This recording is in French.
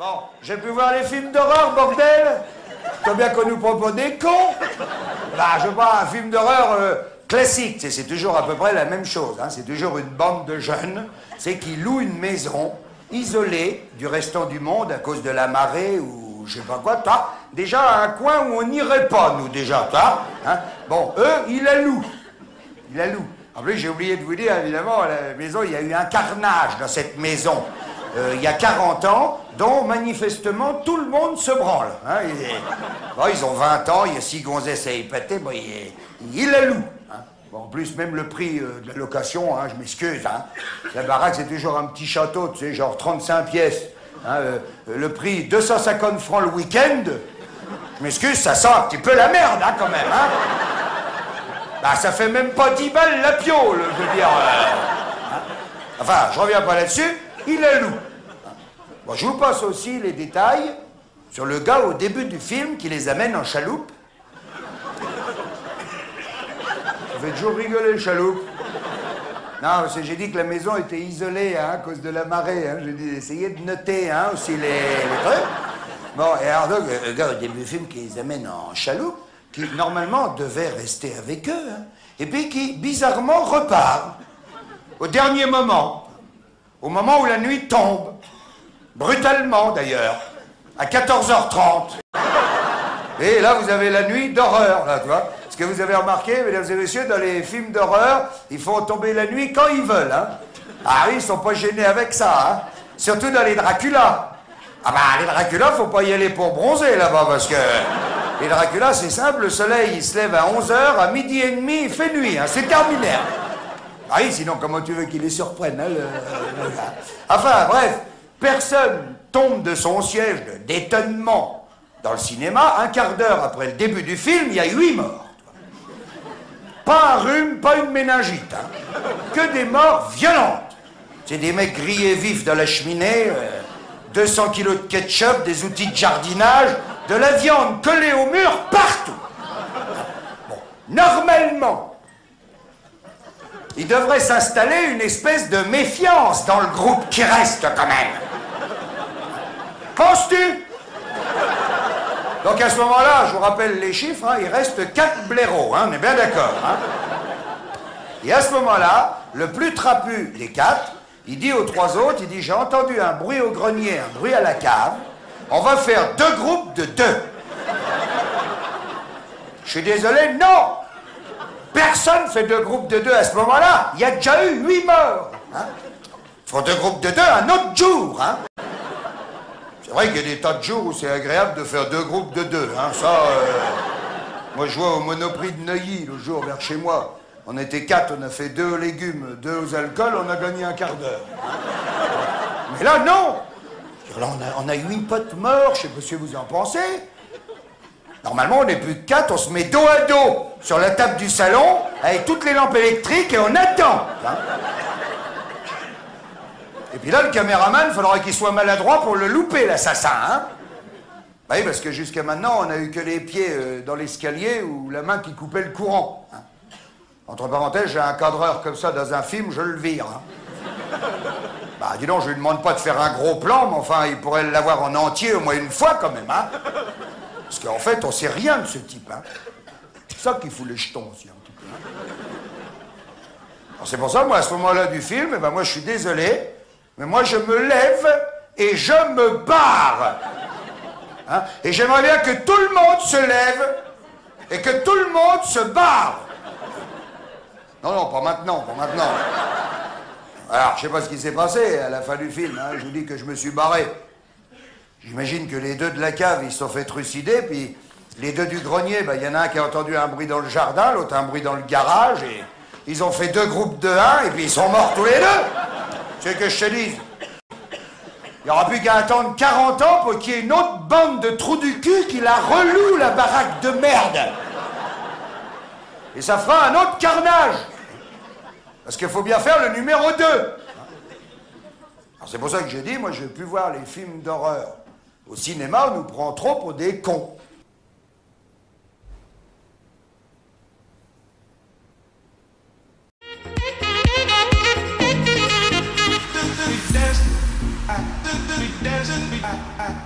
Bon, j'ai pu voir les films d'horreur, bordel. Combien qu'on nous propose des cons. Bah, je vois un film d'horreur classique. C'est toujours à peu près la même chose. Hein. C'est toujours une bande de jeunes qui louent une maison isolée du restant du monde à cause de la marée ou je sais pas quoi. Déjà, un coin où on n'irait pas, nous, déjà. Hein. Bon, eux, ils la louent. Ils la louent. En plus, j'ai oublié de vous dire, évidemment, à la maison, il y a eu un carnage dans cette maison. Il y a 40 ans, dont manifestement tout le monde se branle. Hein. Bon, ils ont 20 ans, il y a 6 gonzesses à épater, bon, ils la louent. Hein. Bon, en plus, même le prix de la location, hein, je m'excuse. Hein. La baraque, c'est toujours un petit château, tu sais, genre 35 pièces. Hein, le prix, 250 francs le week-end. Je m'excuse, ça sent un petit peu la merde, hein, quand même. Hein. Bah, ça fait même pas 10 balles la piole, je veux dire. Hein. Enfin, je reviens pas là-dessus. Il la loue. Bon, je vous passe aussi les détails sur le gars au début du film qui les amène en chaloupe. Ça fait toujours rigoler le chaloupe. Non, parce que j'ai dit que la maison était isolée hein, à cause de la marée. Hein. J'ai dit d'essayer de noter hein, aussi les trucs. Bon, et alors donc, le gars au début du film qui les amène en chaloupe, qui normalement devait rester avec eux, hein, et puis qui bizarrement repart au dernier moment. Au moment où la nuit tombe, brutalement d'ailleurs, à 14h30. Et là, vous avez la nuit d'horreur, là, tu vois. Ce que vous avez remarqué, mesdames et messieurs, dans les films d'horreur, ils font tomber la nuit quand ils veulent, hein. Ah oui, ils sont pas gênés avec ça, hein. Surtout dans les Dracula. Ah bah, les Dracula, faut pas y aller pour bronzer, là-bas, parce que... Les Dracula, c'est simple, le soleil, il se lève à 11h, à 12h30, il fait nuit, hein. C'est terminé. Ah oui, sinon, comment tu veux qu'il les surprenne, hein, le gars. Enfin, bref, personne tombe de son siège d'étonnement dans le cinéma. Un quart d'heure après le début du film, il y a 8 morts. Pas un rhume, pas une méningite. Hein. Que des morts violentes. C'est des mecs grillés vifs dans la cheminée, 200 kilos de ketchup, des outils de jardinage, de la viande collée au mur partout. Bon, normalement, il devrait s'installer une espèce de méfiance dans le groupe qui reste quand même. Penses-tu? Donc à ce moment-là, je vous rappelle les chiffres, hein, il reste 4 blaireaux, hein, on est bien d'accord. Hein. Et à ce moment-là, le plus trapu des 4, il dit aux 3 autres, il dit, j'ai entendu un bruit au grenier, un bruit à la cave, on va faire 2 groupes de 2. Je suis désolé, non! Personne fait 2 groupes de 2 à ce moment-là. Il y a déjà eu 8 morts. Hein. Ils font 2 groupes de 2 un autre jour. Hein. C'est vrai qu'il y a des tas de jours où c'est agréable de faire 2 groupes de 2. Hein. Ça, moi, je vois au Monoprix de Neuilly, le jour vers chez moi. On était 4, on a fait 2 aux légumes, 2 aux alcools, on a gagné un quart d'heure. Mais là, non. Là, on a 8 potes morts, je sais pas ce que vous en pensez. Normalement, on n'est plus que 4, on se met dos à dos sur la table du salon, avec toutes les lampes électriques, et on attend. Hein. Et puis là, le caméraman, il faudra qu'il soit maladroit pour le louper, l'assassin. Hein. Bah oui, parce que jusqu'à maintenant, on n'a eu que les pieds dans l'escalier ou la main qui coupait le courant. Hein. Entre parenthèses, j'ai un cadreur comme ça dans un film, je le vire. Hein. Bah, dis donc, je lui demande pas de faire un gros plan, mais enfin, il pourrait l'avoir en entier au moins une fois, quand même, hein. Parce qu'en fait, on sait rien de ce type, hein. C'est ça qui fout les jetons aussi, un petit peu. Hein. Alors, c'est pour ça, moi, à ce moment-là du film, eh ben, moi, je suis désolé, mais moi, je me lève et je me barre. Hein. Et j'aimerais bien que tout le monde se lève et que tout le monde se barre. Non, non, pas maintenant, pas maintenant. Alors, je sais pas ce qui s'est passé à la fin du film, hein. Je vous dis que je me suis barré. J'imagine que les 2 de la cave, ils se sont fait trucider, puis les 2 du grenier, ben, y en a un qui a entendu un bruit dans le jardin, l'autre un bruit dans le garage, et ils ont fait 2 groupes de 1, et puis ils sont morts tous les 2. Tu sais que je te dise. Il n'y aura plus qu'à attendre 40 ans pour qu'il y ait une autre bande de trous du cul qui la reloue, la baraque de merde. Et ça fera un autre carnage. Parce qu'il faut bien faire le numéro 2. Alors c'est pour ça que j'ai dit, moi je ne veux plus voir les films d'horreur. Au cinéma, on nous prend trop pour des cons. ah, ah.